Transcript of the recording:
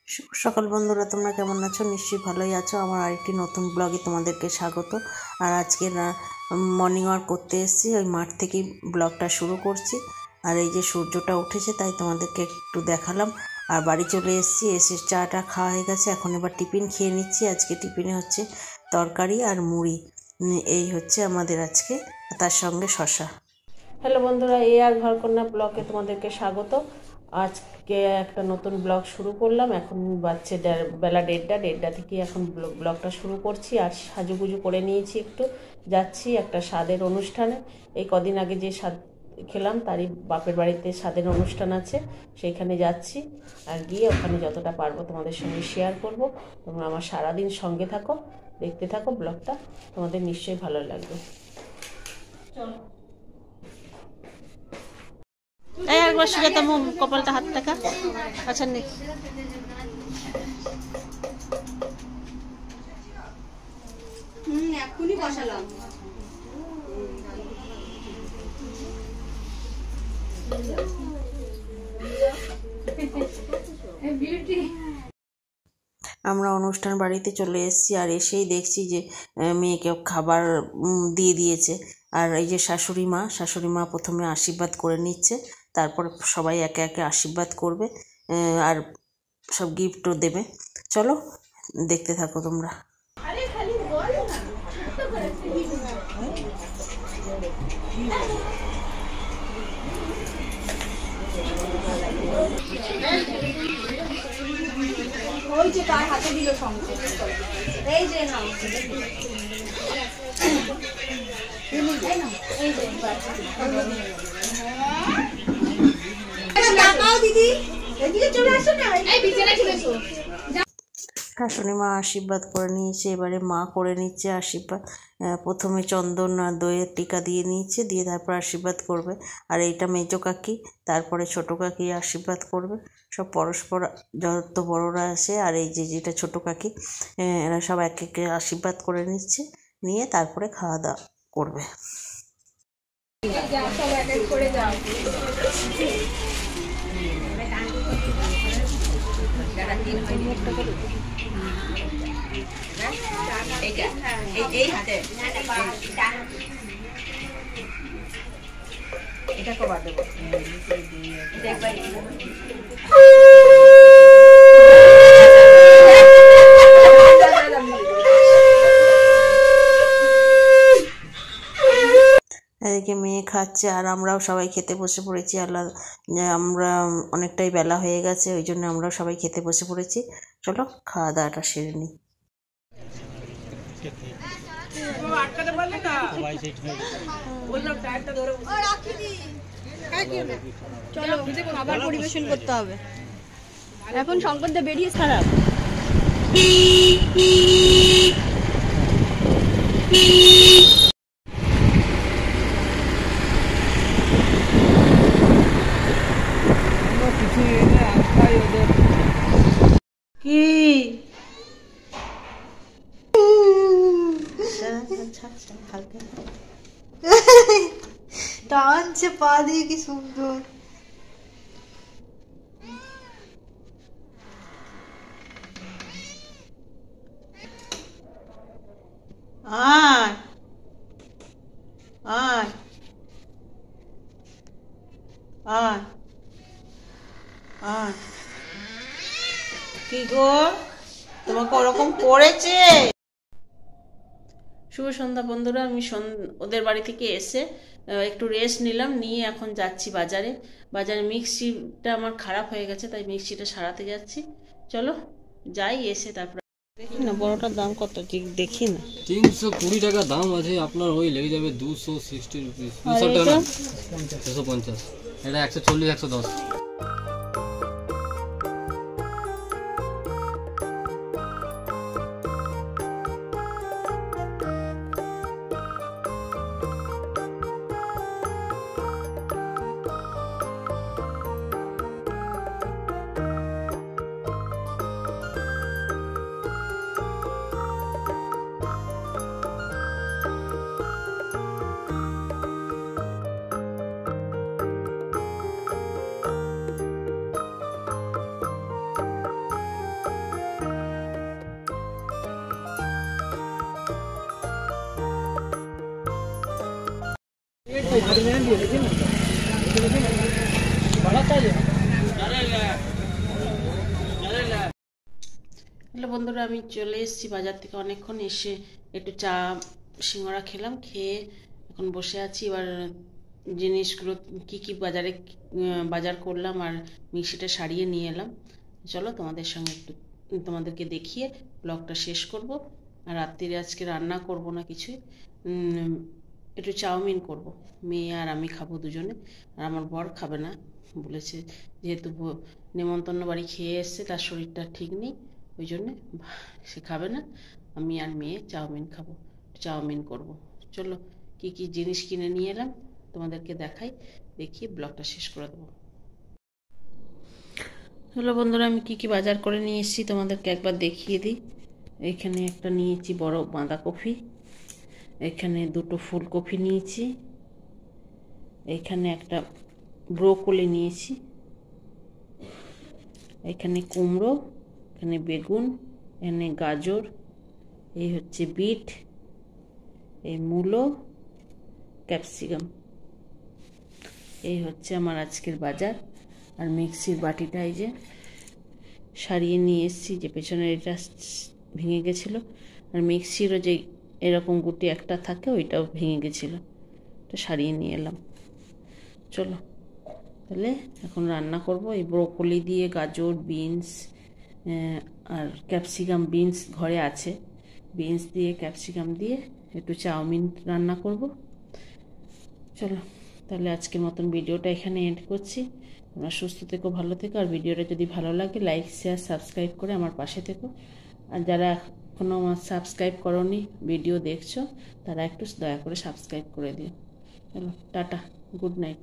সকাল বন্ধুরা, তোমরা কেমন আছো? নিশ্চয়ই ভালোই আছো। আমার আরেকটি নতুন ব্লগে তোমাদেরকে স্বাগত। আর আজকে মর্নিং ওয়াক করতে এসেছি, ওই মাঠ থেকেই ব্লগটা শুরু করছি। আর এই যে সূর্যটা উঠেছে তাই তোমাদেরকে একটু দেখালাম। আর বাড়ি চলে এসেছি, এসে চাটা খাওয়া হয়ে গেছে। এখন এবার টিফিন খেয়ে নিচ্ছি। আজকে টিফিনে হচ্ছে তরকারি আর মুড়ি, এই হচ্ছে আমাদের আজকে, তার সঙ্গে শশা। হ্যালো বন্ধুরা, এই আর ঘরকন্যা ব্লগে তোমাদেরকে স্বাগত। আজকে একটা নতুন ব্লগ শুরু করলাম। এখন বাজছে বেলা 1:30 থেকে এখন ব্লগটা শুরু করছি। আর সাজুগুজু করে নিয়েছি, একটু যাচ্ছি একটা স্বাদের অনুষ্ঠানে। এই কদিন আগে যে স্বাদ খেলাম তারই বাপের বাড়িতে স্বাদের অনুষ্ঠান আছে, সেইখানে যাচ্ছি। আর গিয়ে ওখানে যতটা পারবো তোমাদের সঙ্গে শেয়ার করব। তোমরা আমার সারাদিন সঙ্গে থাকো, দেখতে থাকো ব্লগটা, তোমাদের নিশ্চয়ই ভালো লাগবে। চলো। এই একবার সুজাতা কপালটা হাত টাকা। আচ্ছা নে, এখনই বসালাম। আমরা অনুষ্ঠান বাড়িতে চলে এসেছি। আর এসেই দেখছি যে মেয়েকে খাবার দিয়ে দিয়েছে। আর এই যে শাশুড়ি মা প্রথমে আশীর্বাদ করে নিচ্ছে, তারপর সবাই একে একে আশীর্বাদ করবে আর সব গিফটও দেবে। চলো দেখতে থাকো তোমরা। ওই যে তার হাতে দিল সঙ্গে, এই যে নাও, দিদি এদিকে চলে আসো না, এই বিছানায় চলে এসো। শাশুড়ি মা আশীর্বাদ করে নিয়েছে, এবারে মা করে নিচ্ছে আশীর্বাদ। প্রথমে চন্দন আর দইয়ের টিকা দিয়ে নিয়েছে, দিয়ে তারপর আশীর্বাদ করবে। আর এইটা মেজো কাকি, তারপরে ছোটো কাকি আশীর্বাদ করবে। সব পরস্পর যত বড়রা আসে, আর এই যে যেটা ছোটো কাকি, এরা সব এক একে আশীর্বাদ করে নিচ্ছে, নিয়ে তারপরে খাওয়া দাওয়া করবে। এটা কবার দেবো? এদিকে মেয়ে খাচ্ছে আর আমরাও সবাই খেতে বসে পড়েছি। আমরা অনেকটাই বেলা হয়ে গেছে, ওই জন্য আমরাও সবাই খেতে বসে পড়েছি। চলো খাওয়া দাওয়াটা সেরে নিই। চলো খাবার পরিবেশন করতে হবে। এখন শঙ্করদা বেরিয়ে খারাপ। কি টানছে পা দিয়ে, কি সুন্দর। আয় আয় আয় আয়, কি গো তোমাকে ওরকম করেছে? শুভ সন্ধ্যা বন্ধুরা। আমি ওদের বাড়ি থেকে এসে একটু রেস্ট নিলাম, নিয়ে এখন যাচ্ছি বাজারে। মিক্সিটা আমার খারাপ হয়ে গেছে, তাই মিক্সিটা সারাতে যাচ্ছি। চলো যাই, এসে তারপর দেখি না বড়টার দাম কত, দেখি না। 320 টাকা দাম আছে আপনার, ওই লেগে যাবে 260 রুপিস। 200 টাকা 250, এটা 140 110। হ্যালো বন্ধুরা, আমি চলে এসেছি বাজার থেকে অনেকক্ষণ, এসে একটু চা সিঙ্গারা খেলাম, খেয়ে এখন বসে আছি। এবার জিনিসগুলো কি কি বাজার করলাম আর মিক্সিটা সারিয়ে নিয়ে এলাম, চলো তোমাদের সঙ্গে একটু তোমাদেরকে দেখিয়ে ব্লগটা শেষ করব। আর রাত্রিরে আজকে রান্না করব না কিছুই, একটু চাউমিন করব, মেয়ে আর আমি খাবো দুজনে। আর আমার বর খাবে না, বলেছে যেহেতু নেমন্তন্ন বাড়ি খেয়ে এসছে, তার শরীরটা ঠিক নেই, ওই জন্যে সে খাবে না। আমি আর মেয়ে চাউমিন খাবো, চাউমিন করব। চলো কি কি জিনিস কিনে নিয়ে এলাম তোমাদেরকে দেখাই, দেখিয়ে ব্লগটা শেষ করে দেবো। হ্যালো বন্ধুরা, আমি কি কি বাজার করে নিয়ে এসেছি তোমাদেরকে একবার দেখিয়ে দিই। এখানে একটা নিয়েছি বড় বাঁধাকপি, এখানে দুটো ফুলকপি নিয়েছি, এখানে একটা ব্রোকলি নিয়েছি, এখানে কুমড়ো, এখানে বেগুন, এখানে গাজর, এই হচ্ছে বিট, এই মূলো, ক্যাপসিকাম। এই হচ্ছে আমার আজকের বাজার। আর মিক্সির বাটিটা এই যে সারিয়ে নিয়ে এসেছি, যে পেছনের এটা ভেঙে গেছিলো, আর মিক্সিরও যে এরকম গুটি একটা থাকে ওইটাও ভেঙে গেছিলো, এটা সারিয়ে নিয়ে এলাম। চলো তাহলে এখন রান্না করব। এই ব্রোকলি দিয়ে, গাজর, বিনস আর ক্যাপসিকাম, বিনস ঘরে আছে, বিনস দিয়ে ক্যাপসিকাম দিয়ে একটু চাউমিন রান্না করব। চলো তাহলে আজকের মতন ভিডিওটা এখানে এন্ড করছি। তোমরা সুস্থ থেকো, ভালো থেকো, আর ভিডিওটা যদি ভালো লাগে লাইক, শেয়ার, সাবস্ক্রাইব করে আমার পাশে থেকো। আর যারা এখনও আমার সাবস্ক্রাইব করোনি, ভিডিও দেখছো, তারা একটু দয়া করে সাবস্ক্রাইব করে দিও। চলো টাটা, গুড নাইট।